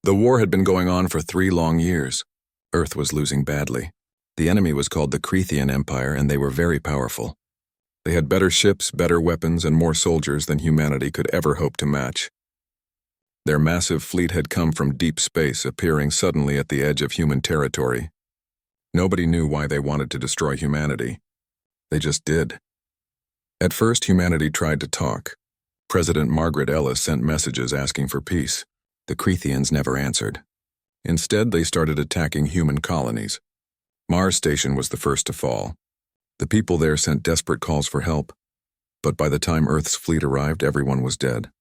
The war had been going on for 3 long years. Earth was losing badly. The enemy was called the Crethean Empire, and they were very powerful. They had better ships, better weapons, and more soldiers than humanity could ever hope to match. Their massive fleet had come from deep space, appearing suddenly at the edge of human territory. Nobody knew why they wanted to destroy humanity. They just did. At first, humanity tried to talk. President Margaret Ellis sent messages asking for peace. The Cretheans never answered. Instead, they started attacking human colonies. Mars Station was the first to fall. The people there sent desperate calls for help, but by the time Earth's fleet arrived, everyone was dead.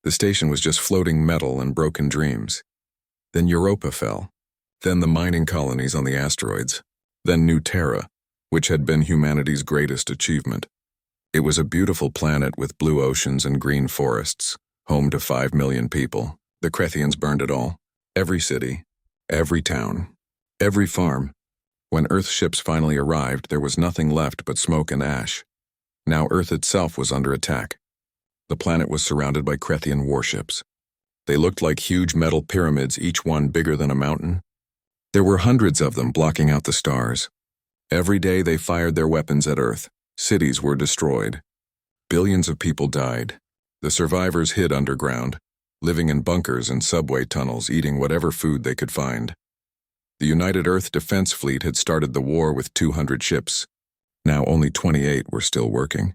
The station was just floating metal and broken dreams. Then Europa fell. Then the mining colonies on the asteroids. Then New Terra, which had been humanity's greatest achievement. It was a beautiful planet with blue oceans and green forests, home to 5 million people. The Cretheans burned it all. Every city, every town, every farm. When Earth ships finally arrived, there was nothing left but smoke and ash. Now Earth itself was under attack. The planet was surrounded by Crethean warships. They looked like huge metal pyramids, each one bigger than a mountain. There were hundreds of them blocking out the stars. Every day they fired their weapons at Earth. Cities were destroyed. Billions of people died. The survivors hid underground, living in bunkers and subway tunnels, eating whatever food they could find. The United Earth Defense Fleet had started the war with 200 ships. Now only 28 were still working.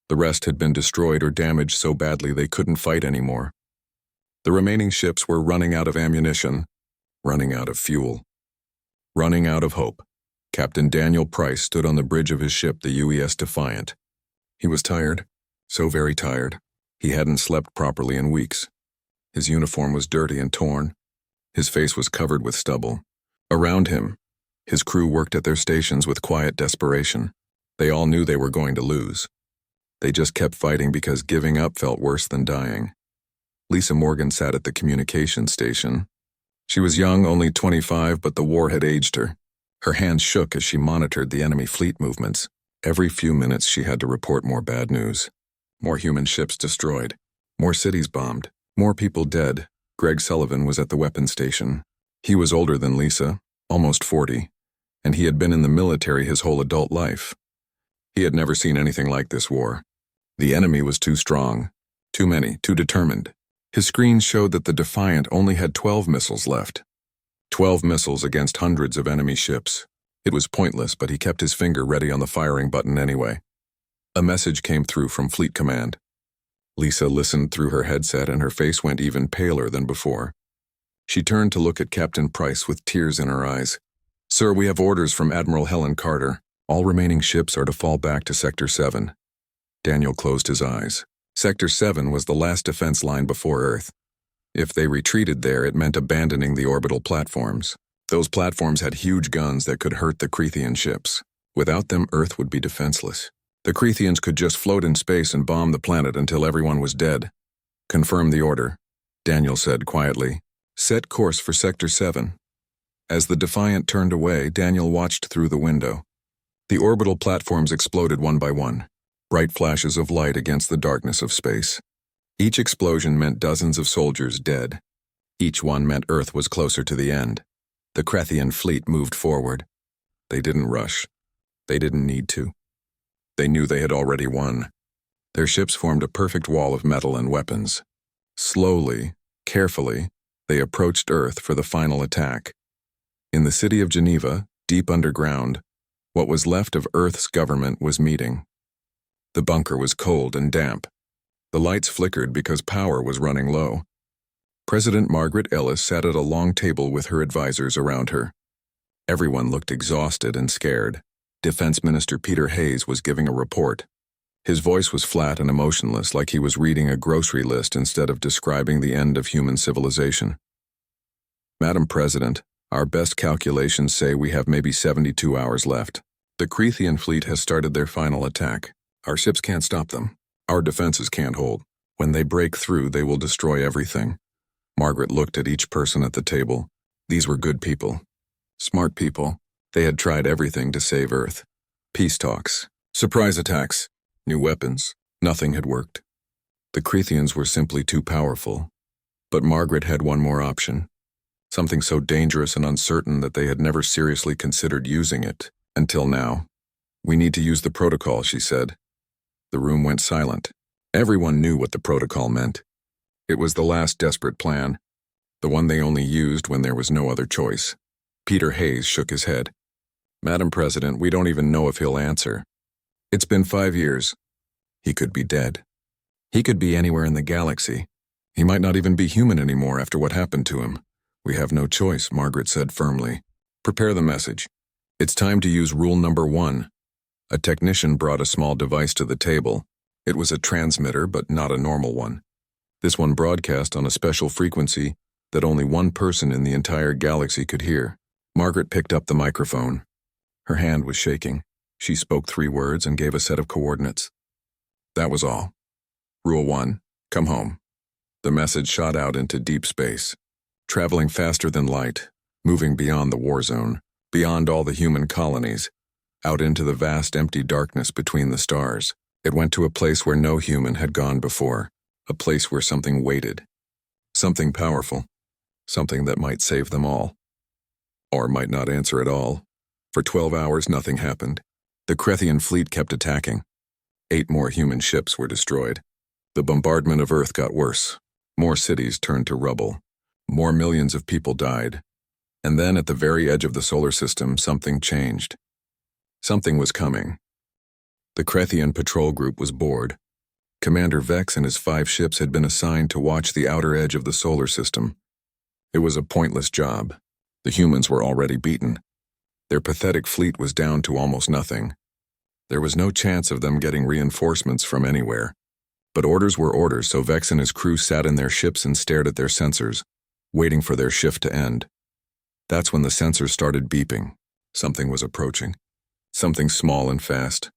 The rest had been destroyed or damaged so badly they couldn't fight anymore. The remaining ships were running out of ammunition, running out of fuel, running out of hope. Captain Daniel Price stood on the bridge of his ship, the UES Defiant. He was tired, so very tired. He hadn't slept properly in weeks. His uniform was dirty and torn. His face was covered with stubble. Around him, his crew worked at their stations with quiet desperation. They all knew they were going to lose. They just kept fighting because giving up felt worse than dying. Lisa Morgan sat at the communications station. She was young, only 25, but the war had aged her. Her hands shook as she monitored the enemy fleet movements. Every few minutes she had to report more bad news. More human ships destroyed. More cities bombed. More people dead. Greg Sullivan was at the weapons station. He was older than Lisa, almost 40, and he had been in the military his whole adult life. He had never seen anything like this war. The enemy was too strong, too many, too determined. His screen showed that the Defiant only had 12 missiles left. 12 missiles against hundreds of enemy ships. It was pointless, but he kept his finger ready on the firing button anyway. A message came through from Fleet Command. Lisa listened through her headset and her face went even paler than before. She turned to look at Captain Price with tears in her eyes. "Sir, we have orders from Admiral Helen Carter. All remaining ships are to fall back to Sector 7. Daniel closed his eyes. Sector 7 was the last defense line before Earth. If they retreated there, it meant abandoning the orbital platforms. Those platforms had huge guns that could hurt the Crethean ships. Without them, Earth would be defenseless. The Cretheans could just float in space and bomb the planet until everyone was dead. "Confirm the order," Daniel said quietly. "Set course for Sector 7. As the Defiant turned away, Daniel watched through the window. The orbital platforms exploded one by one, bright flashes of light against the darkness of space. Each explosion meant dozens of soldiers dead. Each one meant Earth was closer to the end. The Crethean fleet moved forward. They didn't rush. They didn't need to. They knew they had already won. Their ships formed a perfect wall of metal and weapons. Slowly, carefully, they approached Earth for the final attack. In the city of Geneva, deep underground, what was left of Earth's government was meeting. The bunker was cold and damp. The lights flickered because power was running low. President Margaret Ellis sat at a long table with her advisors around her. Everyone looked exhausted and scared. Defense Minister Peter Hayes was giving a report. His voice was flat and emotionless, like he was reading a grocery list instead of describing the end of human civilization. "Madam President, our best calculations say we have maybe 72 hours left. The Crethean fleet has started their final attack. Our ships can't stop them. Our defenses can't hold. When they break through, they will destroy everything." Margaret looked at each person at the table. These were good people. Smart people. They had tried everything to save Earth. Peace talks, surprise attacks, new weapons. Nothing had worked. The Cretheans were simply too powerful. But Margaret had one more option. Something so dangerous and uncertain that they had never seriously considered using it, until now. "We need to use the protocol," she said. The room went silent. Everyone knew what the protocol meant. It was the last desperate plan, the one they only used when there was no other choice. Peter Hayes shook his head. "Madam President, we don't even know if he'll answer. It's been 5 years. He could be dead. He could be anywhere in the galaxy. He might not even be human anymore after what happened to him. We have no choice," Margaret said firmly. "Prepare the message. It's time to use rule number 1. A technician brought a small device to the table. It was a transmitter, but not a normal one. This one broadcast on a special frequency that only one person in the entire galaxy could hear. Margaret picked up the microphone. Her hand was shaking. She spoke 3 words and gave a set of coordinates. That was all. Rule 1, come home. The message shot out into deep space, traveling faster than light, moving beyond the war zone, beyond all the human colonies, out into the vast empty darkness between the stars. It went to a place where no human had gone before, a place where something waited. Something powerful, something that might save them all. Or might not answer at all. For 12 hours nothing happened. The Krethian fleet kept attacking. 8 more human ships were destroyed. The bombardment of Earth got worse. More cities turned to rubble. More millions of people died. And then at the very edge of the solar system, something changed. Something was coming. The Krethian patrol group was bored. Commander Vex and his 5 ships had been assigned to watch the outer edge of the solar system. It was a pointless job. The humans were already beaten. Their pathetic fleet was down to almost nothing. There was no chance of them getting reinforcements from anywhere. But orders were orders, so Vex and his crew sat in their ships and stared at their sensors, waiting for their shift to end. That's when the sensors started beeping. Something was approaching. Something small and fast.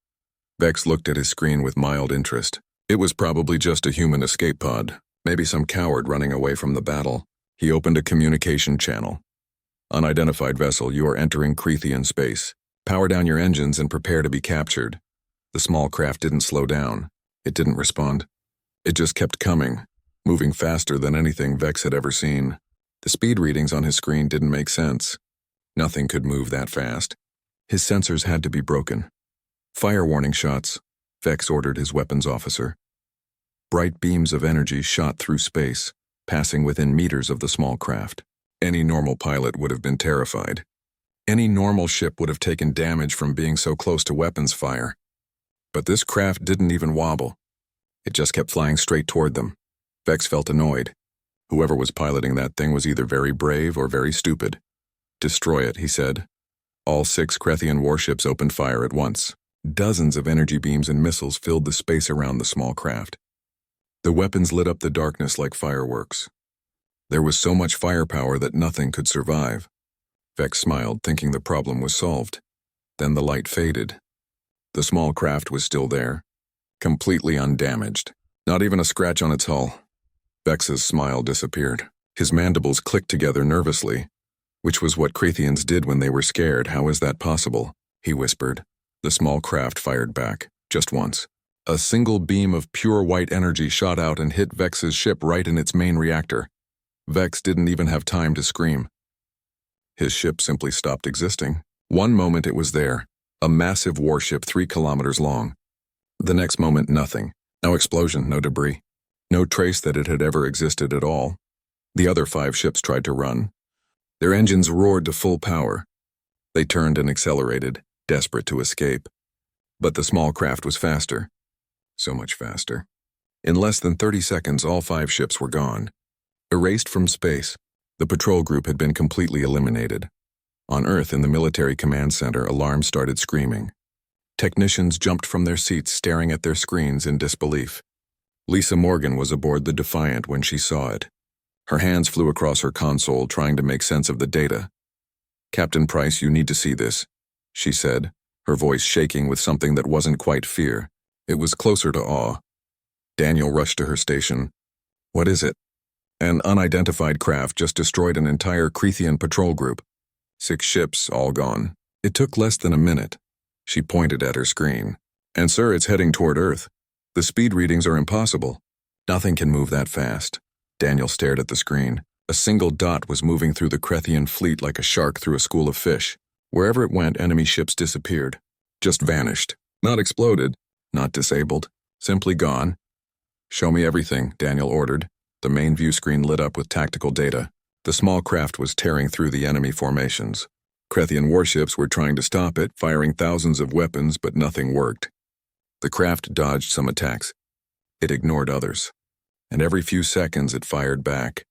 Vex looked at his screen with mild interest. It was probably just a human escape pod, maybe some coward running away from the battle. He opened a communication channel. "Unidentified vessel, you are entering Krethian space. Power down your engines and prepare to be captured." The small craft didn't slow down. It didn't respond. It just kept coming, moving faster than anything Vex had ever seen. The speed readings on his screen didn't make sense. Nothing could move that fast. His sensors had to be broken. "Fire warning shots," Vex ordered his weapons officer. Bright beams of energy shot through space, passing within meters of the small craft. Any normal pilot would have been terrified. Any normal ship would have taken damage from being so close to weapons fire. But this craft didn't even wobble. It just kept flying straight toward them. Vex felt annoyed. Whoever was piloting that thing was either very brave or very stupid. "Destroy it," he said. All 6 Krethian warships opened fire at once. Dozens of energy beams and missiles filled the space around the small craft. The weapons lit up the darkness like fireworks. There was so much firepower that nothing could survive. Vex smiled, thinking the problem was solved. Then the light faded. The small craft was still there, completely undamaged. Not even a scratch on its hull. Vex's smile disappeared. His mandibles clicked together nervously, which was what Krethians did when they were scared. "How is that possible?" he whispered. The small craft fired back, just once. A single beam of pure white energy shot out and hit Vex's ship right in its main reactor. Vex didn't even have time to scream. His ship simply stopped existing. One moment it was there, a massive warship 3 kilometers long. The next moment, nothing. No explosion, no debris. No trace that it had ever existed at all. The other 5 ships tried to run. Their engines roared to full power. They turned and accelerated, desperate to escape. But the small craft was faster. So much faster. In less than 30 seconds, all 5 ships were gone. Erased from space, the patrol group had been completely eliminated. On Earth, in the military command center, alarms started screaming. Technicians jumped from their seats, staring at their screens in disbelief. Lisa Morgan was aboard the Defiant when she saw it. Her hands flew across her console, trying to make sense of the data. "Captain Price, you need to see this," she said, her voice shaking with something that wasn't quite fear. It was closer to awe. Daniel rushed to her station. "What is it?" "An unidentified craft just destroyed an entire Krethian patrol group. 6 ships, all gone." It took less than a minute. She pointed at her screen. "And sir, it's heading toward Earth. The speed readings are impossible. Nothing can move that fast. Daniel stared at the screen. A single dot was moving through the Krethian fleet like a shark through a school of fish. Wherever it went, enemy ships disappeared. Just vanished. Not exploded. Not disabled. Simply gone. "Show me everything," Daniel ordered. The main view screen lit up with tactical data. The small craft was tearing through the enemy formations. Krethian warships were trying to stop it, firing thousands of weapons, but nothing worked. The craft dodged some attacks. It ignored others. And every few seconds it fired back,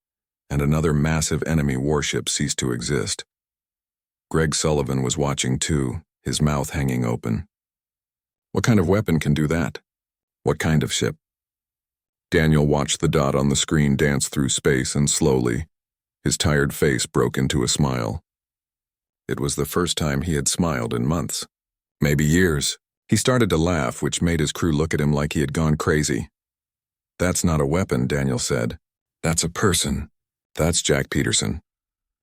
and another massive enemy warship ceased to exist. Greg Sullivan was watching too, his mouth hanging open. What kind of weapon can do that? What kind of ship? Daniel watched the dot on the screen dance through space, and slowly, his tired face broke into a smile. It was the first time he had smiled in months. Maybe years. He started to laugh, which made his crew look at him like he had gone crazy. "That's not a weapon," Daniel said. "That's a person. That's Jack Peterson."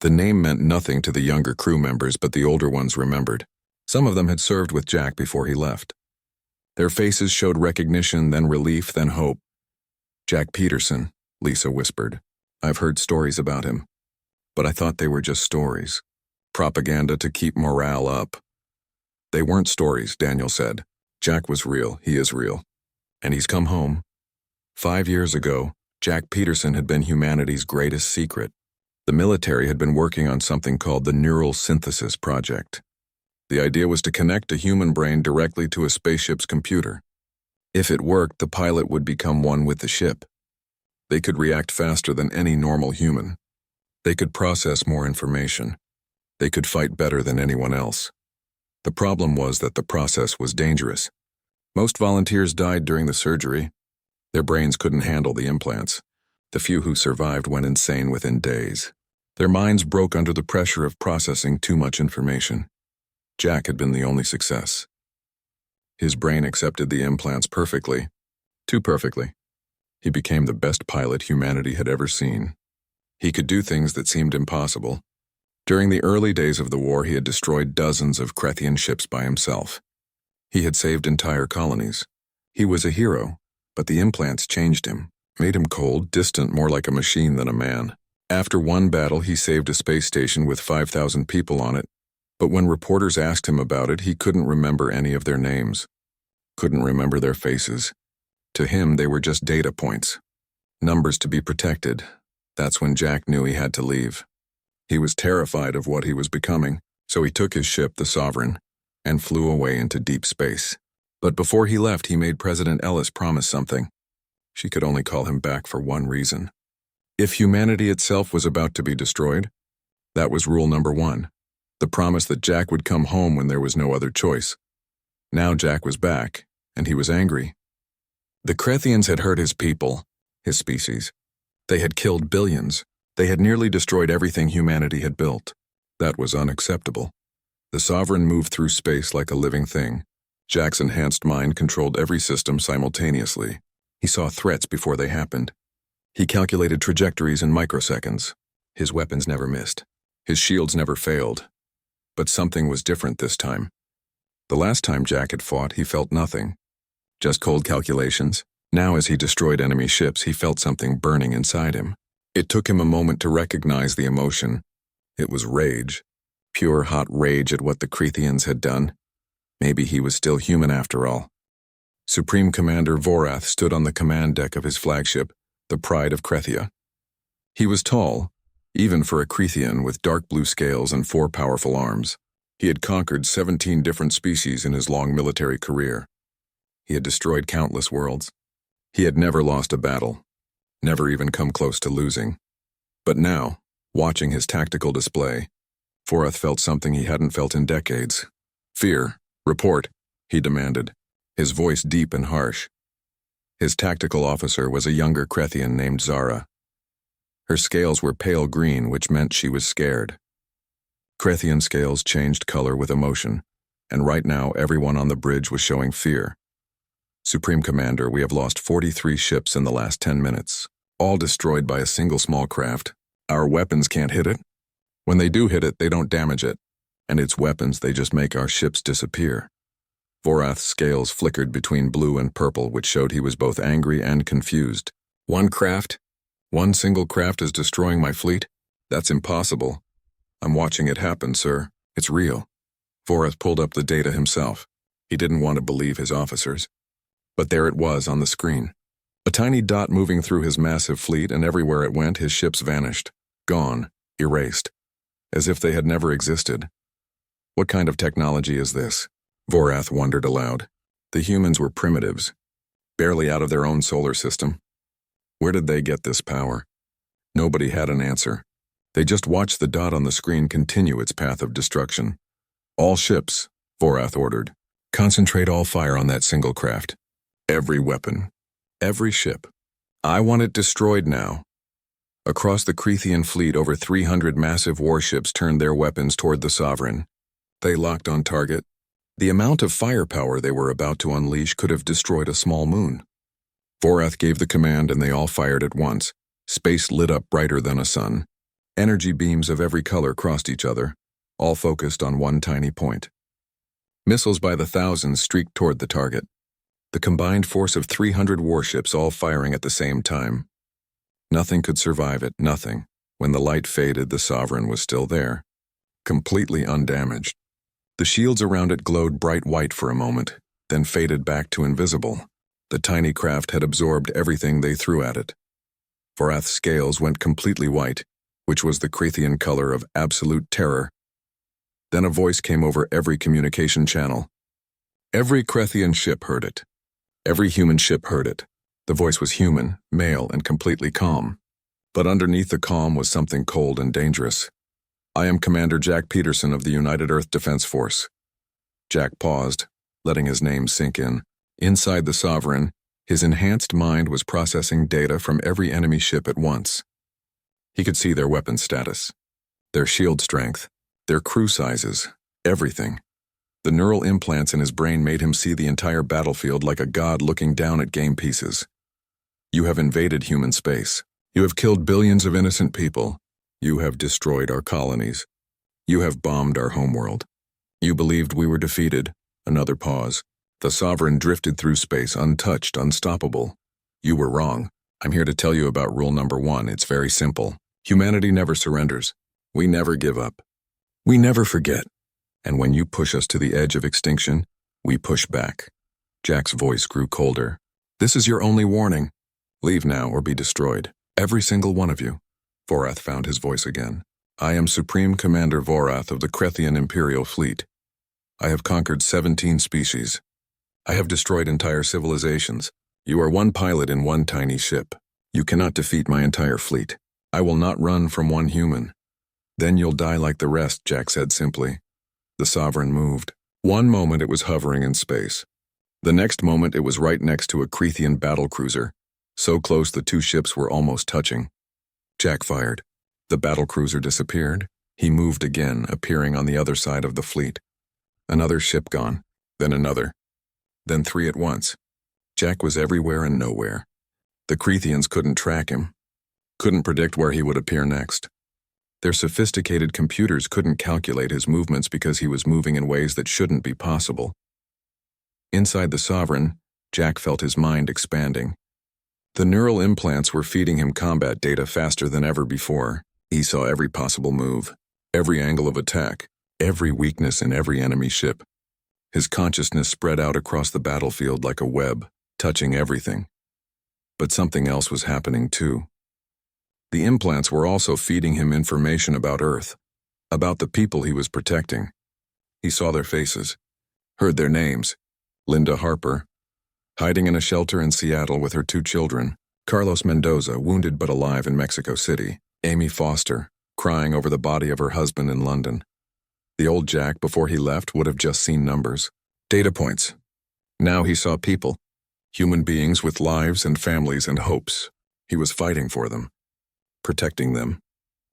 The name meant nothing to the younger crew members, but the older ones remembered. Some of them had served with Jack before he left. Their faces showed recognition, then relief, then hope. "Jack Peterson," Lisa whispered. "I've heard stories about him. But I thought they were just stories. Propaganda to keep morale up." "They weren't stories," Daniel said. "Jack was real. He is real. And he's come home." 5 years ago, Jack Peterson had been humanity's greatest secret. The military had been working on something called the Neural Synthesis Project. The idea was to connect a human brain directly to a spaceship's computer. If it worked, the pilot would become one with the ship. They could react faster than any normal human. They could process more information. They could fight better than anyone else. The problem was that the process was dangerous. Most volunteers died during the surgery. Their brains couldn't handle the implants. The few who survived went insane within days. Their minds broke under the pressure of processing too much information. Jack had been the only success. His brain accepted the implants perfectly. Too perfectly. He became the best pilot humanity had ever seen. He could do things that seemed impossible. During the early days of the war, he had destroyed dozens of Krethian ships by himself. He had saved entire colonies. He was a hero, but the implants changed him, made him cold, distant, more like a machine than a man. After one battle, he saved a space station with 5,000 people on it, but when reporters asked him about it, he couldn't remember any of their names, couldn't remember their faces. To him, they were just data points, numbers to be protected. That's when Jack knew he had to leave. He was terrified of what he was becoming, so he took his ship, the Sovereign, and flew away into deep space. But before he left, he made President Ellis promise something. She could only call him back for one reason. If humanity itself was about to be destroyed, that was rule number 1. The promise that Jack would come home when there was no other choice. Now Jack was back, and he was angry. The Krethians had hurt his people, his species. They had killed billions. They had nearly destroyed everything humanity had built. That was unacceptable. The Sovereign moved through space like a living thing. Jack's enhanced mind controlled every system simultaneously. He saw threats before they happened. He calculated trajectories in microseconds. His weapons never missed. His shields never failed. But something was different this time. The last time Jack had fought, he felt nothing. Just cold calculations. Now, as he destroyed enemy ships, he felt something burning inside him. It took him a moment to recognize the emotion. It was rage. Pure, hot rage at what the Krethians had done. Maybe he was still human after all. Supreme Commander Vorath stood on the command deck of his flagship, the Pride of Krethia. He was tall, even for a Krethian, with dark blue scales and 4 powerful arms. He had conquered 17 different species in his long military career. He had destroyed countless worlds. He had never lost a battle, never even come close to losing. But now, watching his tactical display, Vorath felt something he hadn't felt in decades. "Fear, report," he demanded, his voice deep and harsh. His tactical officer was a younger Krethian named Zara. Her scales were pale green, which meant she was scared. Krethian scales changed color with emotion, and right now everyone on the bridge was showing fear. "Supreme Commander, we have lost 43 ships in the last 10 minutes, all destroyed by a single small craft. Our weapons can't hit it. When they do hit it, they don't damage it, and its weapons, they just make our ships disappear." Vorath's scales flickered between blue and purple, which showed he was both angry and confused. "One craft? One single craft is destroying my fleet? That's impossible. I'm watching it happen, sir. It's real. Vorath pulled up the data himself. He didn't want to believe his officers. But there it was on the screen. A tiny dot moving through his massive fleet, and everywhere it went, his ships vanished. Gone. Erased. As if they had never existed. What kind of technology is this? Vorath wondered aloud. The humans were primitives. Barely out of their own solar system. Where did they get this power? Nobody had an answer. They just watched the dot on the screen continue its path of destruction. All ships, Vorath ordered. Concentrate all fire on that single craft. Every weapon. Every ship. I want it destroyed now. Across the Crethean fleet, over 300 massive warships turned their weapons toward the Sovereign. They locked on target. The amount of firepower they were about to unleash could have destroyed a small moon. Vorath gave the command and they all fired at once. Space lit up brighter than a sun. Energy beams of every color crossed each other, all focused on one tiny point. Missiles by the thousands streaked toward the target. The combined force of 300 warships all firing at the same time. Nothing could survive it, nothing. When the light faded, the Sovereign was still there, completely undamaged. The shields around it glowed bright white for a moment, then faded back to invisible. The tiny craft had absorbed everything they threw at it. Vorath's scales went completely white, which was the Crethean color of absolute terror. Then a voice came over every communication channel. Every Crethean ship heard it. Every human ship heard it. The voice was human, male, and completely calm. But underneath the calm was something cold and dangerous. I am Commander Jack Peterson of the United Earth Defense Force. Jack paused, letting his name sink in. Inside the Sovereign, his enhanced mind was processing data from every enemy ship at once. He could see their weapon status, their shield strength, their crew sizes, everything. The neural implants in his brain made him see the entire battlefield like a god looking down at game pieces. You have invaded human space. You have killed billions of innocent people. You have destroyed our colonies. You have bombed our homeworld. You believed we were defeated. Another pause. The Sovereign drifted through space untouched, unstoppable. You were wrong. I'm here to tell you about rule number 1. It's very simple. Humanity never surrenders. We never give up. We never forget. And when you push us to the edge of extinction, we push back. Jack's voice grew colder. This is your only warning. Leave now or be destroyed. Every single one of you. Vorath found his voice again. I am Supreme Commander Vorath of the Crethean Imperial Fleet. I have conquered 17 species. I have destroyed entire civilizations. You are one pilot in one tiny ship. You cannot defeat my entire fleet. I will not run from one human. Then you'll die like the rest, Jack said simply. The Sovereign moved. One moment it was hovering in space. The next moment it was right next to a Crethean battlecruiser, so close the two ships were almost touching. Jack fired. The battlecruiser disappeared. He moved again, appearing on the other side of the fleet. Another ship gone, then another. Then 3 at once. Jack was everywhere and nowhere. The Cretheans couldn't track him. Couldn't predict where he would appear next. Their sophisticated computers couldn't calculate his movements because he was moving in ways that shouldn't be possible. Inside the Sovereign, Jack felt his mind expanding. The neural implants were feeding him combat data faster than ever before. He saw every possible move, every angle of attack, every weakness in every enemy ship. His consciousness spread out across the battlefield like a web, touching everything. But something else was happening too. The implants were also feeding him information about Earth, about the people he was protecting. He saw their faces, heard their names. Linda Harper, hiding in a shelter in Seattle with her 2 children. Carlos Mendoza, wounded but alive in Mexico City. Amy Foster, crying over the body of her husband in London. The old Jack, before he left, would have just seen numbers, data points. Now he saw people, human beings with lives and families and hopes. He was fighting for them, protecting them,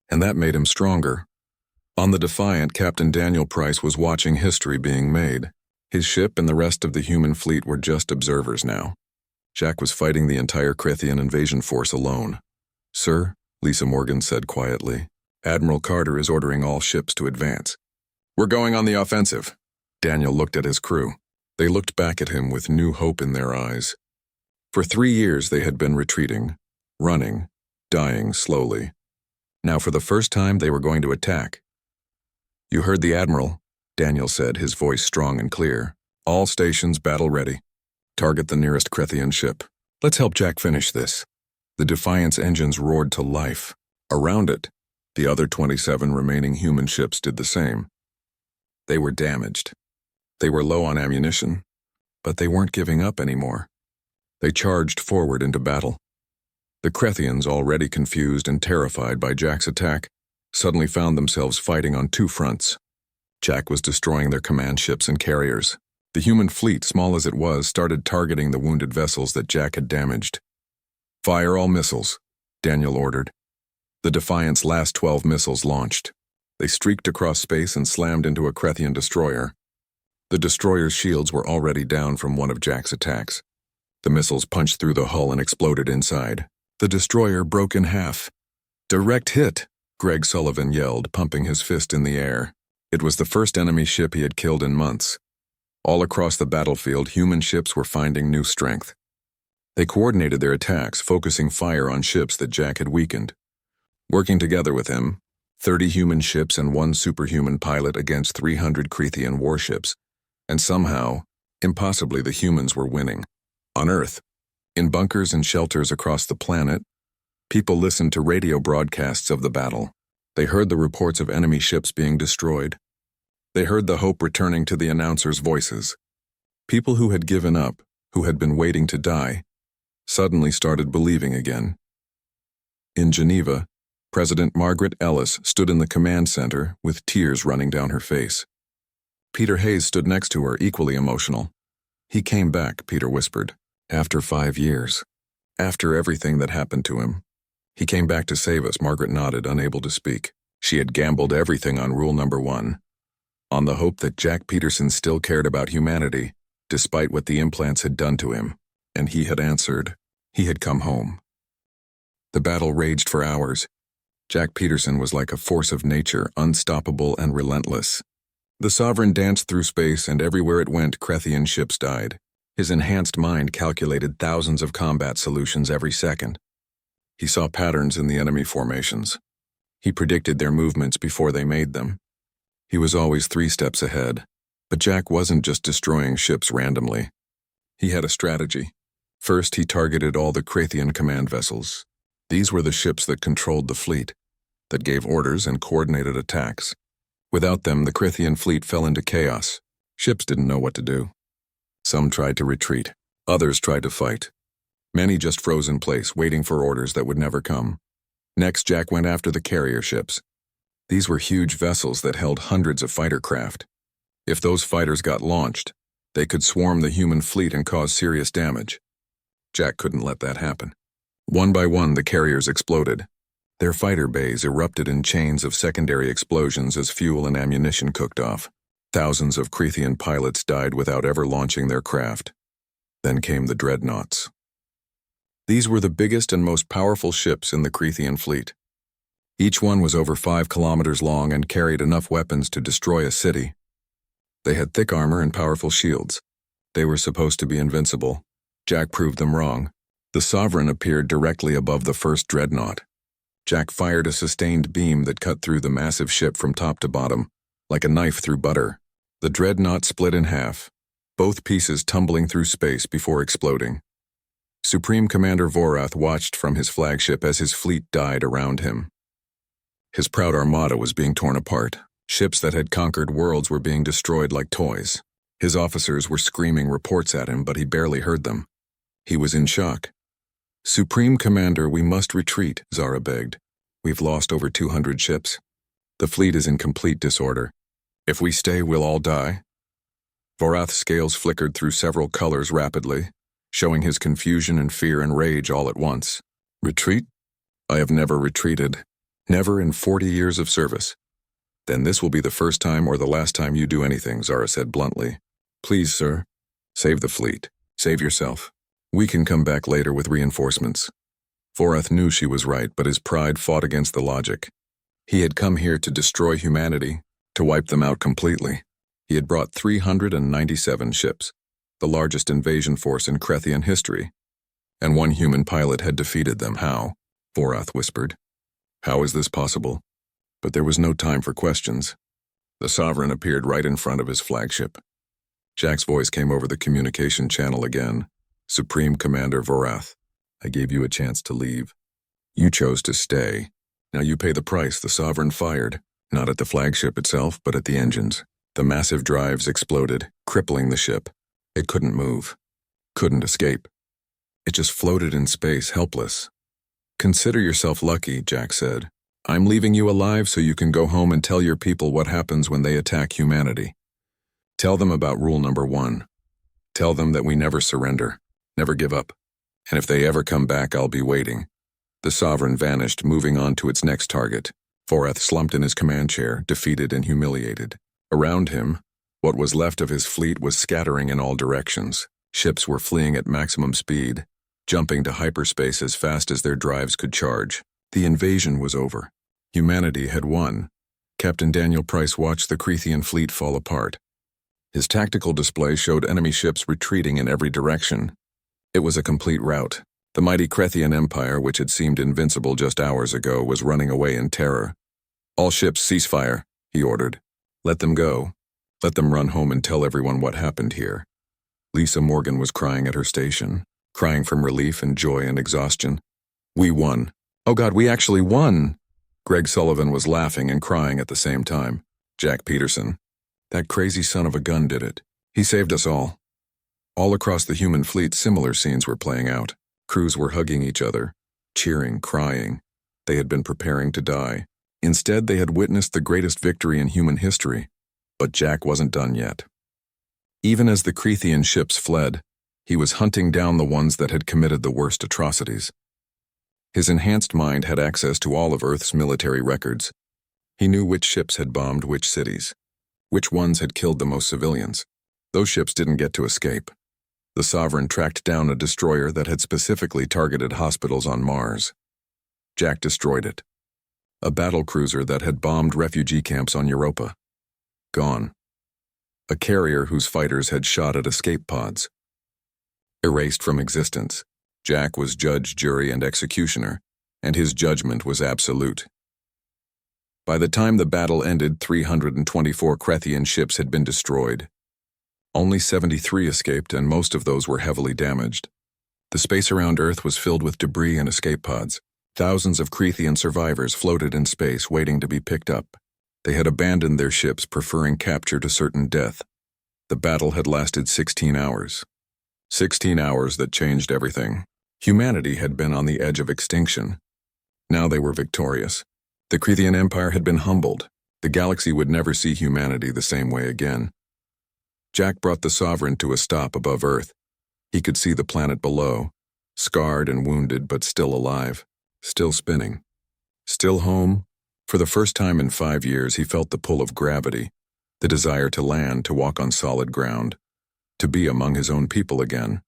and that made him stronger. On the Defiant, Captain Daniel Price was watching history being made. His ship and the rest of the human fleet were just observers now. Jack was fighting the entire Crethean invasion force alone. Sir, Lisa Morgan said quietly, Admiral Carter is ordering all ships to advance. We're going on the offensive. Daniel looked at his crew. They looked back at him with new hope in their eyes. For 3 years they had been retreating, running, dying slowly. Now for the first time they were going to attack. "You heard the Admiral," Daniel said, his voice strong and clear. "All stations battle ready. Target the nearest Crethian ship. Let's help Jack finish this." The Defiant's engines roared to life. Around it, the other 27 remaining human ships did the same. They were damaged. They were low on ammunition, but they weren't giving up anymore. They charged forward into battle. The Crethians, already confused and terrified by Jack's attack, suddenly found themselves fighting on two fronts. Jack was destroying their command ships and carriers. The human fleet, small as it was, started targeting the wounded vessels that Jack had damaged. "Fire all missiles," Daniel ordered. The Defiant's last 12 missiles launched. They streaked across space and slammed into a Crethian destroyer. The destroyer's shields were already down from one of Jack's attacks. The missiles punched through the hull and exploded inside. The destroyer broke in half. "Direct hit," Greg Sullivan yelled, pumping his fist in the air. It was the first enemy ship he had killed in months. All across the battlefield, human ships were finding new strength. They coordinated their attacks, focusing fire on ships that Jack had weakened. Working together with him, 30 human ships and one superhuman pilot against 300 Crethian warships. And somehow, impossibly, the humans were winning. On Earth, in bunkers and shelters across the planet, people listened to radio broadcasts of the battle. They heard the reports of enemy ships being destroyed. They heard the hope returning to the announcers' voices. People who had given up, who had been waiting to die, suddenly started believing again. In Geneva, President Margaret Ellis stood in the command center with tears running down her face. Peter Hayes stood next to her, equally emotional. "He came back," Peter whispered, "after 5 years. After everything that happened to him. He came back to save us." Margaret nodded, unable to speak. She had gambled everything on rule number 1. On the hope that Jack Peterson still cared about humanity, despite what the implants had done to him. And he had answered. He had come home. The battle raged for hours. Jack Peterson was like a force of nature, unstoppable and relentless. The Sovereign danced through space, and everywhere it went, Crethian ships died. His enhanced mind calculated thousands of combat solutions every second. He saw patterns in the enemy formations. He predicted their movements before they made them. He was always 3 steps ahead. But Jack wasn't just destroying ships randomly. He had a strategy. First, he targeted all the Crethian command vessels. These were the ships that controlled the fleet, that gave orders and coordinated attacks. Without them, the Crethian fleet fell into chaos. Ships didn't know what to do. Some tried to retreat. Others tried to fight. Many just froze in place, waiting for orders that would never come. Next, Jack went after the carrier ships. These were huge vessels that held hundreds of fighter craft. If those fighters got launched, they could swarm the human fleet and cause serious damage. Jack couldn't let that happen. One by one, the carriers exploded. Their fighter bays erupted in chains of secondary explosions as fuel and ammunition cooked off. Thousands of Crethian pilots died without ever launching their craft. Then came the dreadnoughts. These were the biggest and most powerful ships in the Crethian fleet. Each one was over 5 kilometers long and carried enough weapons to destroy a city. They had thick armor and powerful shields. They were supposed to be invincible. Jack proved them wrong. The Sovereign appeared directly above the first dreadnought. Jack fired a sustained beam that cut through the massive ship from top to bottom, like a knife through butter. The dreadnought split in half, both pieces tumbling through space before exploding. Supreme Commander Vorath watched from his flagship as his fleet died around him. His proud armada was being torn apart. Ships that had conquered worlds were being destroyed like toys. His officers were screaming reports at him, but he barely heard them. He was in shock. "Supreme Commander, we must retreat," Zara begged. "We've lost over 200 ships. The fleet is in complete disorder. If we stay, we'll all die." Vorath's scales flickered through several colors rapidly, showing his confusion and fear and rage all at once. "Retreat? I have never retreated. Never in 40 years of service." "Then this will be the first time or the last time you do anything," Zara said bluntly. "Please, sir, save the fleet. Save yourself. We can come back later with reinforcements." Vorath knew she was right, but his pride fought against the logic. He had come here to destroy humanity, to wipe them out completely. He had brought 397 ships, the largest invasion force in Crethian history, and one human pilot had defeated them. How? Vorath whispered. How is this possible? But there was no time for questions. The Sovereign appeared right in front of his flagship. Jack's voice came over the communication channel again. Supreme Commander Vorath, I gave you a chance to leave. You chose to stay. Now you pay the price. The Sovereign fired, not at the flagship itself, but at the engines. The massive drives exploded, crippling the ship. It couldn't move, couldn't escape. It just floated in space, helpless. Consider yourself lucky, Jack said. I'm leaving you alive so you can go home and tell your people what happens when they attack humanity. Tell them about rule number 1. Tell them that we never surrender, never give up. And if they ever come back, I'll be waiting. The Sovereign vanished, moving on to its next target. Vorath slumped in his command chair, defeated and humiliated. Around him, what was left of his fleet was scattering in all directions. Ships were fleeing at maximum speed, jumping to hyperspace as fast as their drives could charge. The invasion was over. Humanity had won. Captain Daniel Price watched the Creathian fleet fall apart. His tactical display showed enemy ships retreating in every direction. It was a complete rout. The mighty Creathian Empire, which had seemed invincible just hours ago, was running away in terror. All ships cease fire, he ordered. Let them go. Let them run home and tell everyone what happened here. Lisa Morgan was crying at her station, crying from relief and joy and exhaustion. We won. Oh God, we actually won! Greg Sullivan was laughing and crying at the same time. Jack Peterson. That crazy son of a gun did it. He saved us all. All across the human fleet, similar scenes were playing out. Crews were hugging each other, cheering, crying. They had been preparing to die. Instead, they had witnessed the greatest victory in human history. But Jack wasn't done yet. Even as the Creathian ships fled, he was hunting down the ones that had committed the worst atrocities. His enhanced mind had access to all of Earth's military records. He knew which ships had bombed which cities, which ones had killed the most civilians. Those ships didn't get to escape. The Sovereign tracked down a destroyer that had specifically targeted hospitals on Mars. Jack destroyed it. A battlecruiser that had bombed refugee camps on Europa. Gone. A carrier whose fighters had shot at escape pods. Erased from existence. Jack was judge, jury, and executioner, and his judgment was absolute. By the time the battle ended, 324 Creathian ships had been destroyed. Only 73 escaped, and most of those were heavily damaged. The space around Earth was filled with debris and escape pods. Thousands of Creathian survivors floated in space, waiting to be picked up. They had abandoned their ships, preferring capture to certain death. The battle had lasted 16 hours. 16 hours that changed everything. Humanity had been on the edge of extinction. Now they were victorious. The Creathian Empire had been humbled. The galaxy would never see humanity the same way again. Jack brought the Sovereign to a stop above Earth. He could see the planet below, scarred and wounded but still alive, still spinning. Still home? For the first time in 5 years, he felt the pull of gravity, the desire to land, to walk on solid ground, to be among his own people again.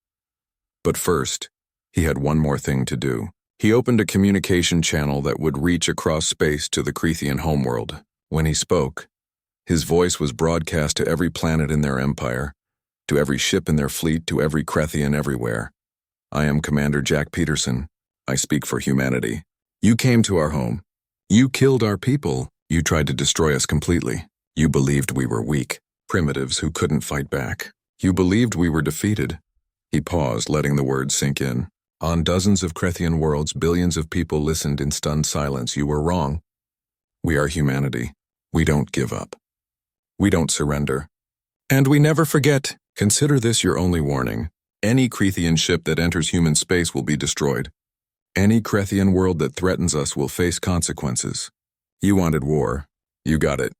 But first, he had one more thing to do. He opened a communication channel that would reach across space to the Creathian homeworld. When he spoke, his voice was broadcast to every planet in their empire, to every ship in their fleet, to every Creathian everywhere. I am Commander Jack Peterson. I speak for humanity. You came to our home. You killed our people. You tried to destroy us completely. You believed we were weak, primitives who couldn't fight back. You believed we were defeated. He paused, letting the words sink in. On dozens of Creathian worlds, billions of people listened in stunned silence. You were wrong. We are humanity. We don't give up. We don't surrender. And we never forget. Consider this your only warning. Any Creathian ship that enters human space will be destroyed. Any Creathian world that threatens us will face consequences. You wanted war. You got it.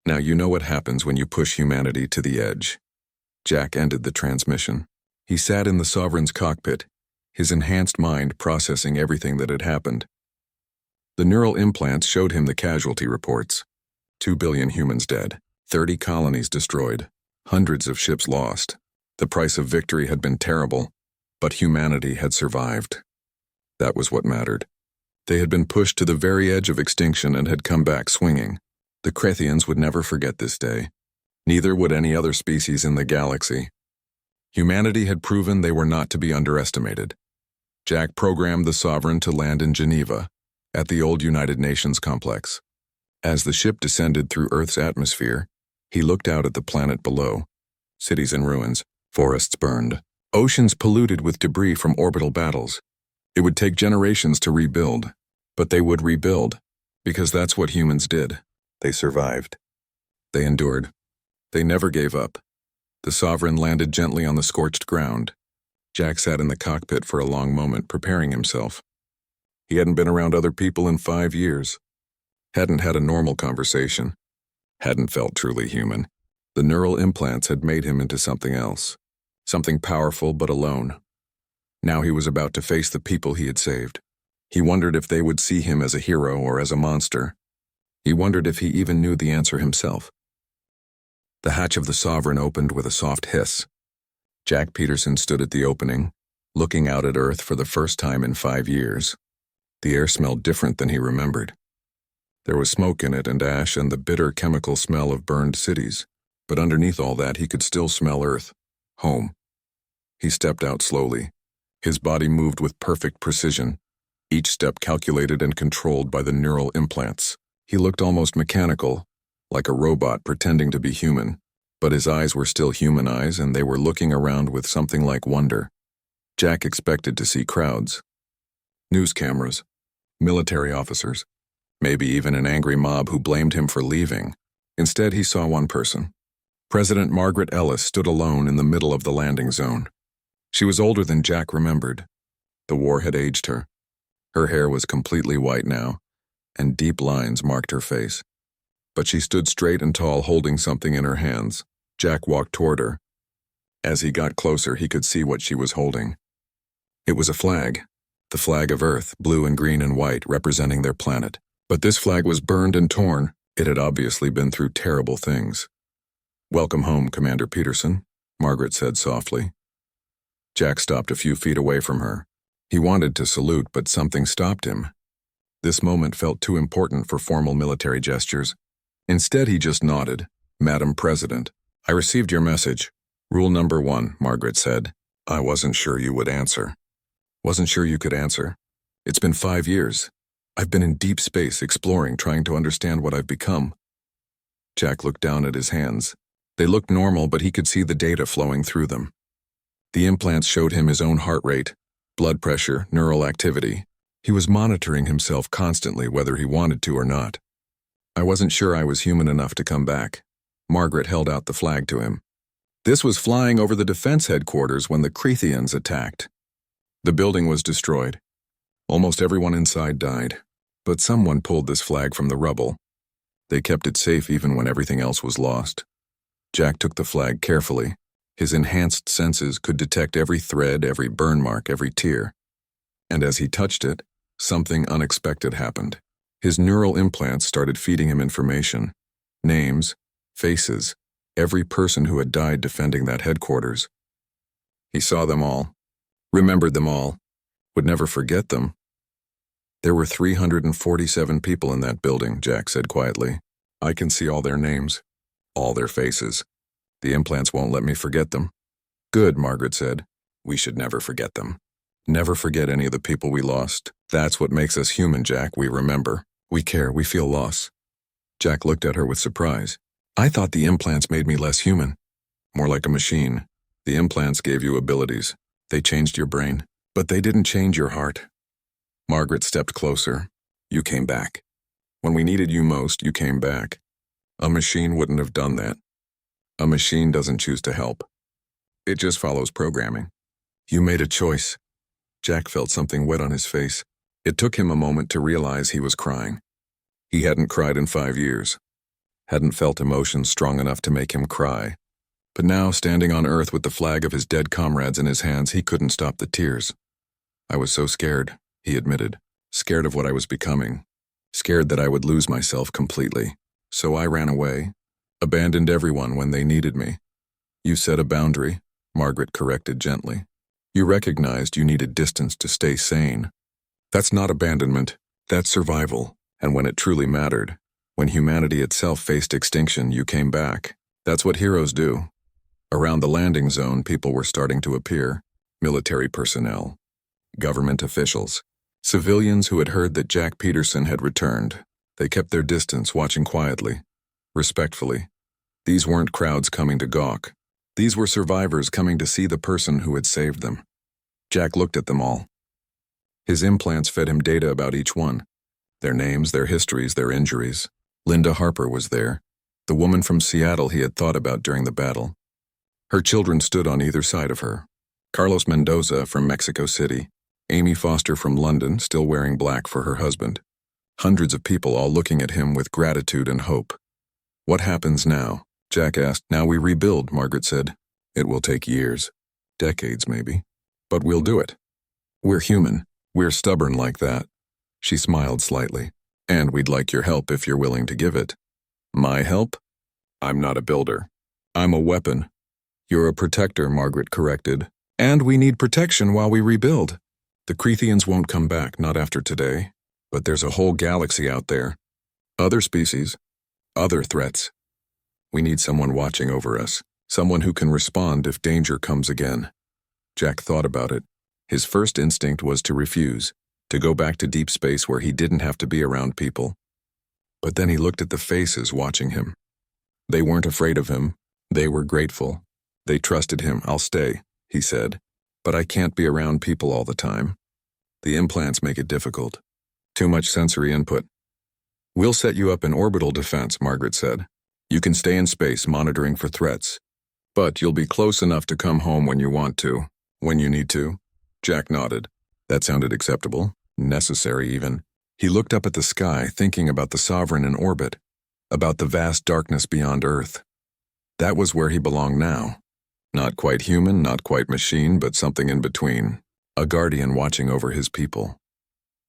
Now you know what happens when you push humanity to the edge. Jack ended the transmission. He sat in the Sovereign's cockpit, his enhanced mind processing everything that had happened. The neural implants showed him the casualty reports. 2 billion humans dead, 30 colonies destroyed, hundreds of ships lost. The price of victory had been terrible, but humanity had survived. That was what mattered. They had been pushed to the very edge of extinction and had come back swinging. The Creathians would never forget this day. Neither would any other species in the galaxy. Humanity had proven they were not to be underestimated. Jack programmed the Sovereign to land in Geneva, at the old United Nations complex. As the ship descended through Earth's atmosphere, he looked out at the planet below. Cities in ruins, forests burned, oceans polluted with debris from orbital battles. It would take generations to rebuild, but they would rebuild, because that's what humans did. They survived. They endured. They never gave up. The Sovereign landed gently on the scorched ground. Jack sat in the cockpit for a long moment, preparing himself. He hadn't been around other people in 5 years. Hadn't had a normal conversation. Hadn't felt truly human. The neural implants had made him into something else. Something powerful but alone. Now he was about to face the people he had saved. He wondered if they would see him as a hero or as a monster. He wondered if he even knew the answer himself. The hatch of the Sovereign opened with a soft hiss. Jack Peterson stood at the opening, looking out at Earth for the first time in 5 years. The air smelled different than he remembered. There was smoke in it and ash and the bitter chemical smell of burned cities, but underneath all that he could still smell Earth, home. He stepped out slowly. His body moved with perfect precision, each step calculated and controlled by the neural implants. He looked almost mechanical, like a robot pretending to be human, but his eyes were still human eyes and they were looking around with something like wonder. Jack expected to see crowds. News cameras, military officers, maybe even an angry mob who blamed him for leaving. Instead, he saw one person. President Margaret Ellis stood alone in the middle of the landing zone. She was older than Jack remembered. The war had aged her. Her hair was completely white now, and deep lines marked her face. But she stood straight and tall, holding something in her hands. Jack walked toward her. As he got closer, he could see what she was holding. It was a flag, the flag of Earth, blue and green and white, representing their planet. But this flag was burned and torn. It had obviously been through terrible things. "Welcome home, Commander Peterson," Margaret said softly. Jack stopped a few feet away from her. He wanted to salute, but something stopped him. This moment felt too important for formal military gestures. Instead, he just nodded. "Madam President, I received your message. Rule number 1, Margaret said. I wasn't sure you would answer. Wasn't sure you could answer. It's been 5 years. I've been in deep space, exploring, trying to understand what I've become." Jack looked down at his hands. They looked normal, but he could see the data flowing through them. The implants showed him his own heart rate, blood pressure, neural activity. He was monitoring himself constantly, whether he wanted to or not. "I wasn't sure I was human enough to come back." Margaret held out the flag to him. This was flying over the defense headquarters when the Creathians attacked. The building was destroyed. Almost everyone inside died, but someone pulled this flag from the rubble. They kept it safe even when everything else was lost. Jack took the flag carefully. His enhanced senses could detect every thread, every burn mark, every tear. And as he touched it, something unexpected happened. His neural implants started feeding him information. Names, faces, every person who had died defending that headquarters. He saw them all, remembered them all, would never forget them. "There were 347 people in that building," Jack said quietly. "I can see all their names, all their faces. The implants won't let me forget them." "Good," Margaret said. "We should never forget them. Never forget any of the people we lost. That's what makes us human, Jack. We remember. We care. We feel loss." Jack looked at her with surprise. "I thought the implants made me less human. More like a machine. The implants gave you abilities. They changed your brain. But they didn't change your heart." Margaret stepped closer. "You came back. When we needed you most, you came back. A machine wouldn't have done that. A machine doesn't choose to help. It just follows programming. You made a choice." Jack felt something wet on his face. It took him a moment to realize he was crying. He hadn't cried in 5 years. Hadn't felt emotion strong enough to make him cry. But now, standing on Earth with the flag of his dead comrades in his hands, he couldn't stop the tears. "I was so scared," he admitted. "Scared of what I was becoming. Scared that I would lose myself completely. So I ran away. Abandoned everyone when they needed me." "You set a boundary," Margaret corrected gently. "You recognized you needed distance to stay sane. That's not abandonment. That's survival. And when it truly mattered, when humanity itself faced extinction, you came back. That's what heroes do." Around the landing zone, people were starting to appear. Military personnel. government officials, civilians who had heard that Jack Peterson had returned. They kept their distance, watching quietly, respectfully. These weren't crowds coming to gawk. These were survivors coming to see the person who had saved them. Jack looked at them all. His implants fed him data about each one. Their names, their histories, their injuries. Linda Harper was there, the woman from Seattle he had thought about during the battle. Her children stood on either side of her. Carlos Mendoza from Mexico City, Amy Foster from London, still wearing black for her husband. Hundreds of people all looking at him with gratitude and hope. What happens now? Jack asked. Now we rebuild, Margaret said. It will take years, decades maybe, but we'll do it. We're human. We're stubborn like that. She smiled slightly. And we'd like your help if you're willing to give it. My help? I'm not a builder. I'm a weapon. You're a protector, Margaret corrected. And we need protection while we rebuild. The Crethians won't come back, not after today. But there's a whole galaxy out there. Other species. Other threats. We need someone watching over us. Someone who can respond if danger comes again. Jack thought about it. His first instinct was to refuse, to go back to deep space where he didn't have to be around people. But then he looked at the faces watching him. They weren't afraid of him. They were grateful. They trusted him. I'll stay, he said. But I can't be around people all the time. The implants make it difficult. Too much sensory input. We'll set you up in orbital defense, Margaret said. You can stay in space monitoring for threats. But you'll be close enough to come home when you want to, when you need to. Jack nodded. That sounded acceptable, necessary even. He looked up at the sky, thinking about the Sovereign in orbit, about the vast darkness beyond Earth. That was where he belonged now. Not quite human, not quite machine, but something in between. A guardian watching over his people.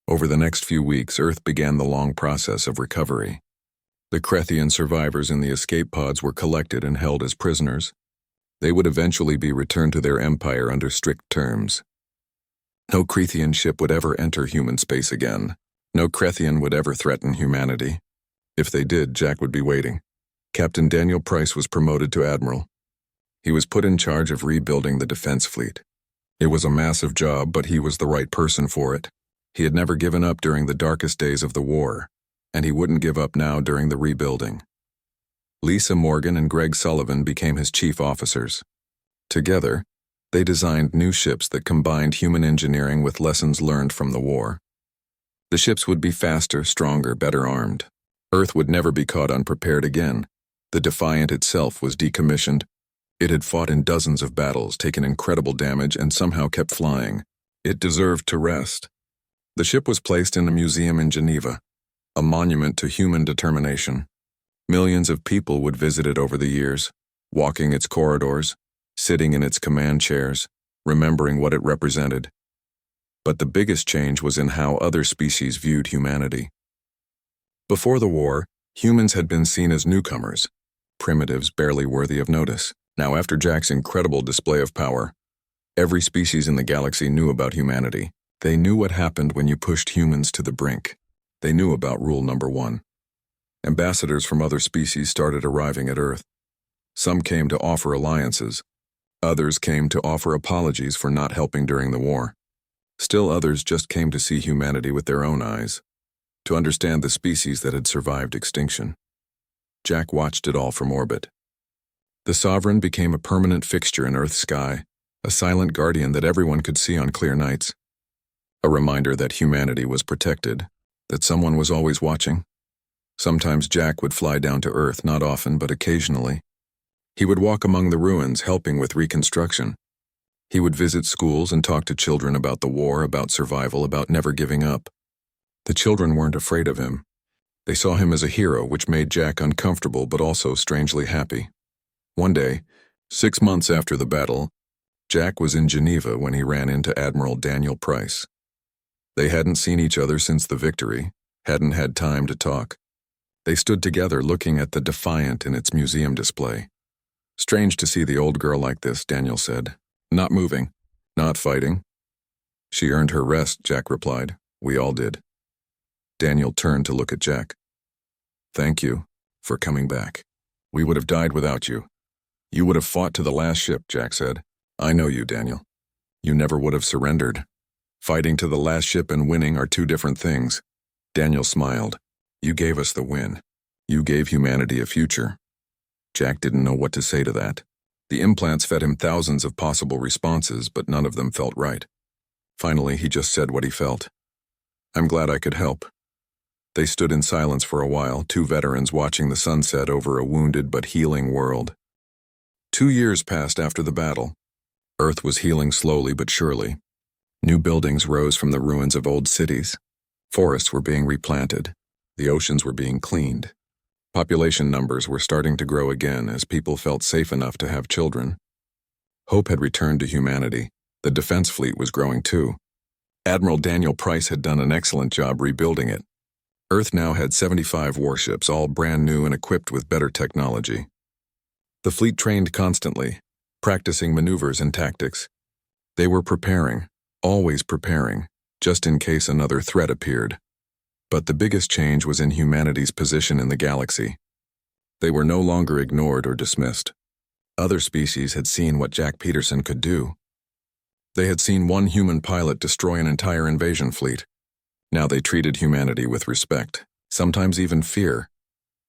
Over the next few weeks, Earth began the long process of recovery. The Crethian survivors in the escape pods were collected and held as prisoners. They would eventually be returned to their empire under strict terms. No Crethian ship would ever enter human space again. No Crethian would ever threaten humanity. If they did, Jack would be waiting. Captain Daniel Price was promoted to admiral. He was put in charge of rebuilding the defense fleet. It was a massive job, but he was the right person for it. He had never given up during the darkest days of the war, and he wouldn't give up now during the rebuilding. Lisa Morgan and Greg Sullivan became his chief officers. Together, they designed new ships that combined human engineering with lessons learned from the war. The ships would be faster, stronger, better armed. Earth would never be caught unprepared again. The Defiant itself was decommissioned. It had fought in dozens of battles, taken incredible damage, and somehow kept flying. It deserved to rest. The ship was placed in a museum in Geneva, a monument to human determination. Millions of people would visit it over the years, walking its corridors, sitting in its command chairs, remembering what it represented. But the biggest change was in how other species viewed humanity. Before the war, humans had been seen as newcomers, primitives barely worthy of notice. Now, after Jack's incredible display of power, every species in the galaxy knew about humanity. They knew what happened when you pushed humans to the brink. They knew about rule number 1. Ambassadors from other species started arriving at Earth. Some came to offer alliances. Others came to offer apologies for not helping during the war. Still others just came to see humanity with their own eyes, to understand the species that had survived extinction. Jack watched it all from orbit. The Sovereign became a permanent fixture in Earth's sky, a silent guardian that everyone could see on clear nights. A reminder that humanity was protected, that someone was always watching. Sometimes Jack would fly down to Earth, not often, but occasionally. He would walk among the ruins, helping with reconstruction. He would visit schools and talk to children about the war, about survival, about never giving up. The children weren't afraid of him. They saw him as a hero, which made Jack uncomfortable but also strangely happy. One day, 6 months after the battle, Jack was in Geneva when he ran into Admiral Daniel Price. They hadn't seen each other since the victory, hadn't had time to talk. They stood together looking at the Defiant in its museum display. Strange to see the old girl like this, Daniel said. Not moving, not fighting. She earned her rest, Jack replied. We all did. Daniel turned to look at Jack. Thank you for coming back. We would have died without you. You would have fought to the last ship, Jack said. I know you, Daniel. You never would have surrendered. Fighting to the last ship and winning are two different things. Daniel smiled. You gave us the win. You gave humanity a future. Jack didn't know what to say to that. The implants fed him thousands of possible responses, but none of them felt right. Finally, he just said what he felt. I'm glad I could help. They stood in silence for a while, two veterans watching the sunset over a wounded but healing world. 2 years passed after the battle. Earth was healing slowly but surely. New buildings rose from the ruins of old cities. Forests were being replanted. The oceans were being cleaned. Population numbers were starting to grow again as people felt safe enough to have children. Hope had returned to humanity. The defense fleet was growing too. Admiral Daniel Price had done an excellent job rebuilding it. Earth now had 75 warships, all brand new and equipped with better technology. The fleet trained constantly, practicing maneuvers and tactics. They were preparing, always preparing, just in case another threat appeared. But the biggest change was in humanity's position in the galaxy. They were no longer ignored or dismissed. Other species had seen what Jack Peterson could do. They had seen one human pilot destroy an entire invasion fleet. Now they treated humanity with respect, sometimes even fear.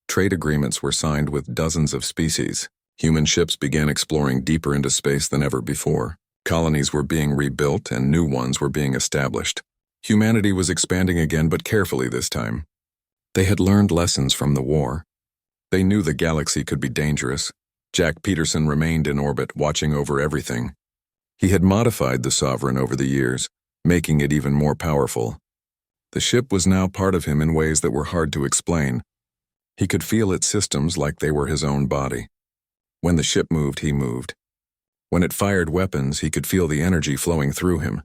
Trade agreements were signed with dozens of species. Human ships began exploring deeper into space than ever before. Colonies were being rebuilt and new ones were being established. Humanity was expanding again, but carefully this time. They had learned lessons from the war. They knew the galaxy could be dangerous. Jack Peterson remained in orbit, watching over everything. He had modified the Sovereign over the years, making it even more powerful. The ship was now part of him in ways that were hard to explain. He could feel its systems like they were his own body. When the ship moved, he moved. When it fired weapons, he could feel the energy flowing through him.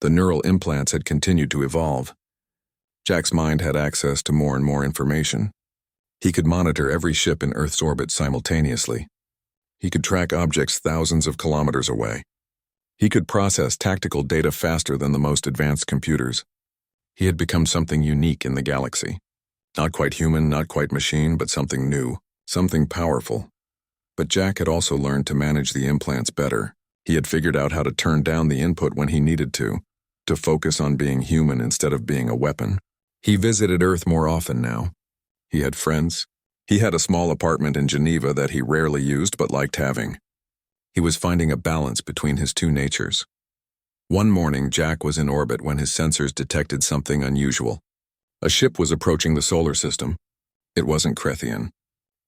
The neural implants had continued to evolve. Jack's mind had access to more and more information. He could monitor every ship in Earth's orbit simultaneously. He could track objects thousands of kilometers away. He could process tactical data faster than the most advanced computers. He had become something unique in the galaxy. Not quite human, not quite machine, but something new, something powerful. But Jack had also learned to manage the implants better. He had figured out how to turn down the input when he needed to focus on being human instead of being a weapon. He visited Earth more often now. He had friends. He had a small apartment in Geneva that he rarely used but liked having. He was finding a balance between his two natures. One morning, Jack was in orbit when his sensors detected something unusual. A ship was approaching the solar system. It wasn't Krethian.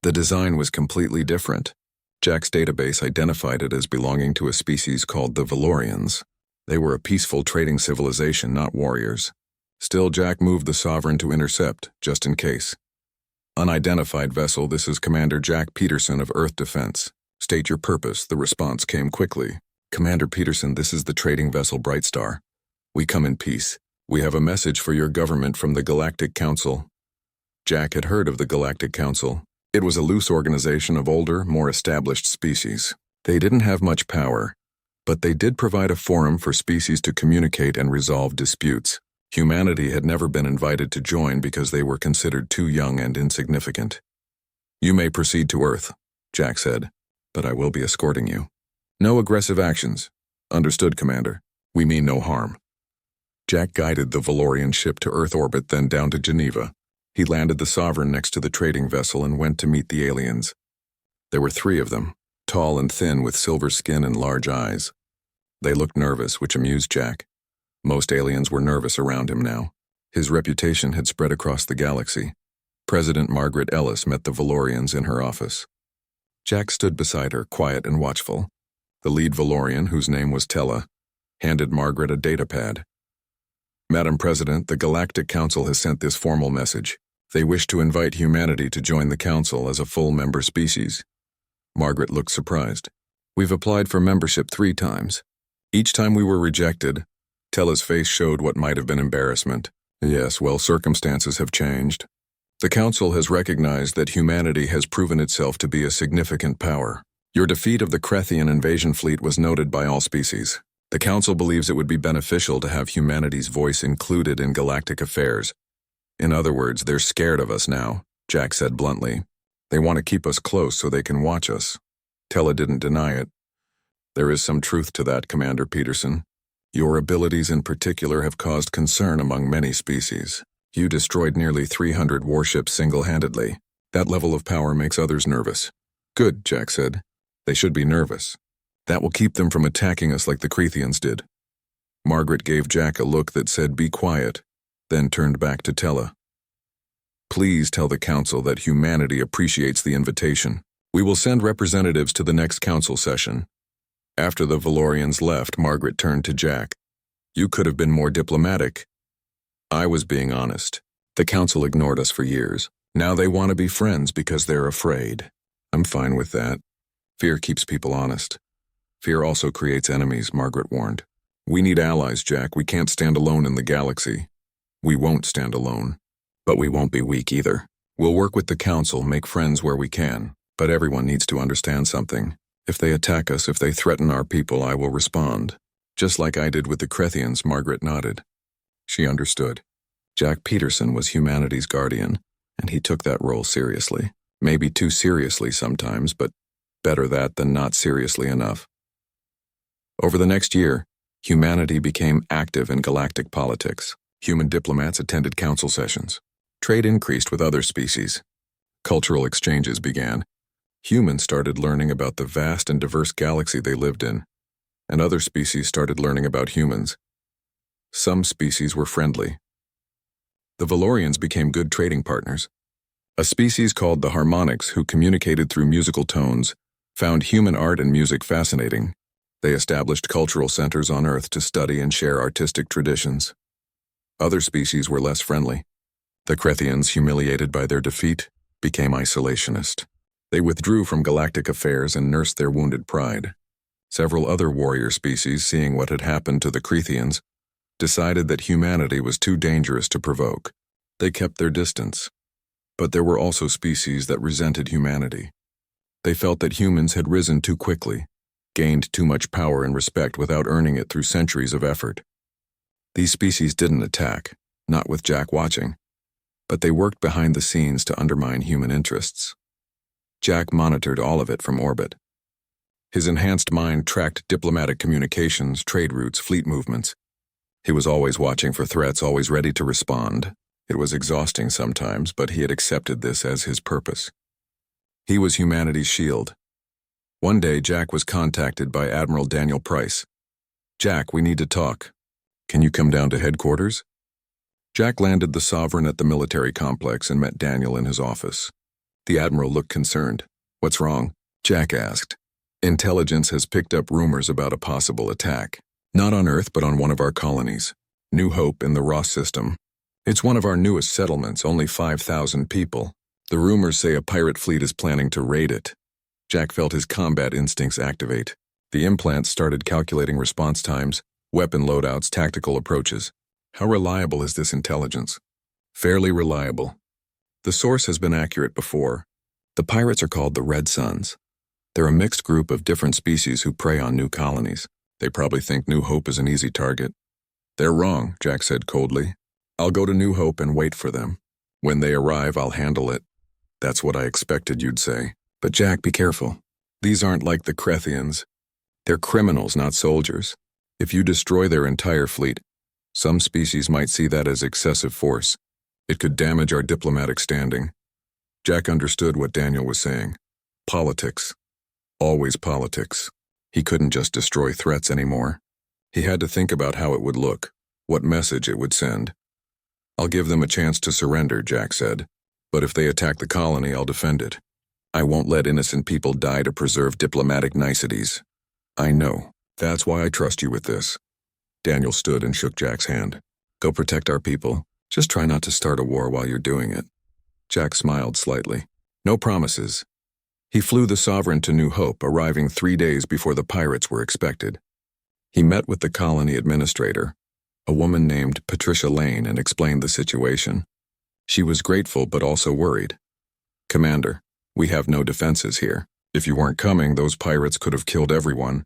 The design was completely different. Jack's database identified it as belonging to a species called the Valorians. They were a peaceful trading civilization, not warriors. Still, Jack moved the Sovereign to intercept, just in case. Unidentified vessel, this is Commander Jack Peterson of Earth Defense. State your purpose. The response came quickly. Commander Peterson, this is the trading vessel Bright Star. We come in peace. We have a message for your government from the Galactic Council. Jack had heard of the Galactic Council. It was a loose organization of older, more established species. They didn't have much power, but they did provide a forum for species to communicate and resolve disputes. Humanity had never been invited to join because they were considered too young and insignificant. You may proceed to Earth, Jack said, but I will be escorting you. No aggressive actions. Understood, Commander. We mean no harm. Jack guided the Valorian ship to Earth orbit, then down to Geneva. He landed the Sovereign next to the trading vessel and went to meet the aliens. There were 3 of them, tall and thin with silver skin and large eyes. They looked nervous, which amused Jack. Most aliens were nervous around him now. His reputation had spread across the galaxy. President Margaret Ellis met the Valorians in her office. Jack stood beside her, quiet and watchful. The lead Valorian, whose name was Tella, handed Margaret a datapad. Madam President, the Galactic Council has sent this formal message. They wish to invite humanity to join the Council as a full member species. Margaret looked surprised. We've applied for membership 3 times. Each time we were rejected. Tella's face showed what might have been embarrassment. Yes, well, circumstances have changed. The Council has recognized that humanity has proven itself to be a significant power. Your defeat of the Krethian invasion fleet was noted by all species. The Council believes it would be beneficial to have humanity's voice included in galactic affairs. In other words, they're scared of us now, Jack said bluntly. They want to keep us close so they can watch us. Tella didn't deny it. There is some truth to that, Commander Peterson. Your abilities in particular have caused concern among many species. You destroyed nearly 300 warships single-handedly. That level of power makes others nervous. Good, Jack said. They should be nervous. That will keep them from attacking us like the Creathians did. Margaret gave Jack a look that said, "Be quiet," then turned back to Tella. "Please tell the council that humanity appreciates the invitation. We will send representatives to the next council session." After the Valorians left, Margaret turned to Jack. "You could have been more diplomatic." "I was being honest. The council ignored us for years. Now they want to be friends because they're afraid. I'm fine with that. Fear keeps people honest. Fear also creates enemies," Margaret warned. "We need allies, Jack. We can't stand alone in the galaxy." "We won't stand alone. But we won't be weak either. We'll work with the council, make friends where we can. But everyone needs to understand something. If they attack us, if they threaten our people, I will respond. Just like I did with the Crethians," Margaret nodded. She understood. Jack Peterson was humanity's guardian, and he took that role seriously. Maybe too seriously sometimes, but better that than not seriously enough. Over the next year, humanity became active in galactic politics. Human diplomats attended council sessions. Trade increased with other species. Cultural exchanges began. Humans started learning about the vast and diverse galaxy they lived in, and other species started learning about humans. Some species were friendly. The Valorians became good trading partners. A species called the Harmonics, who communicated through musical tones, found human art and music fascinating. They established cultural centers on Earth to study and share artistic traditions. Other species were less friendly. The Crethians, humiliated by their defeat, became isolationist. They withdrew from galactic affairs and nursed their wounded pride. Several other warrior species, seeing what had happened to the Crethians, decided that humanity was too dangerous to provoke. They kept their distance. But there were also species that resented humanity. They felt that humans had risen too quickly, gained too much power and respect without earning it through centuries of effort. These species didn't attack, not with Jack watching, but they worked behind the scenes to undermine human interests. Jack monitored all of it from orbit. His enhanced mind tracked diplomatic communications, trade routes, fleet movements. He was always watching for threats, always ready to respond. It was exhausting sometimes, but he had accepted this as his purpose. He was humanity's shield. One day, Jack was contacted by Admiral Daniel Price. "Jack, we need to talk. Can you come down to headquarters?" Jack landed the Sovereign at the military complex and met Daniel in his office. The Admiral looked concerned. "What's wrong?" Jack asked. "Intelligence has picked up rumors about a possible attack. Not on Earth, but on one of our colonies. New Hope in the Ross system. It's one of our newest settlements, only 5,000 people. The rumors say a pirate fleet is planning to raid it." Jack felt his combat instincts activate. The implants started calculating response times, weapon loadouts, tactical approaches. How reliable is this intelligence? Fairly reliable. The source has been accurate before. The pirates are called the Red Suns. They're a mixed group of different species who prey on new colonies. They probably think New Hope is an easy target. "They're wrong," Jack said coldly. "I'll go to New Hope and wait for them. When they arrive, I'll handle it." "That's what I expected you'd say. But Jack, be careful. These aren't like the Crethians. They're criminals, not soldiers. If you destroy their entire fleet, some species might see that as excessive force. It could damage our diplomatic standing." Jack understood what Daniel was saying. Politics. Always politics. He couldn't just destroy threats anymore. He had to think about how it would look, what message it would send. "I'll give them a chance to surrender," Jack said. "But if they attack the colony, I'll defend it. I won't let innocent people die to preserve diplomatic niceties." "I know. That's why I trust you with this." Daniel stood and shook Jack's hand. "Go protect our people. Just try not to start a war while you're doing it." Jack smiled slightly. No promises. He flew the Sovereign to New Hope, arriving 3 days before the pirates were expected. He met with the colony administrator, a woman named Patricia Lane, and explained the situation. She was grateful but also worried. "Commander, we have no defenses here. If you weren't coming, those pirates could have killed everyone."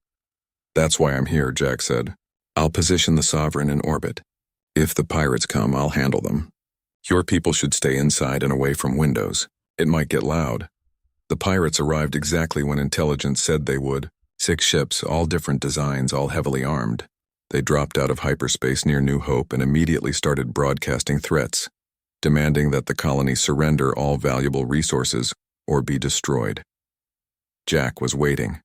"That's why I'm here," Jack said. "I'll position the Sovereign in orbit. If the pirates come, I'll handle them. Your people should stay inside and away from windows. It might get loud." The pirates arrived exactly when intelligence said they would. 6 ships, all different designs, all heavily armed. They dropped out of hyperspace near New Hope and immediately started broadcasting threats, demanding that the colony surrender all valuable resources or be destroyed. Jack was waiting,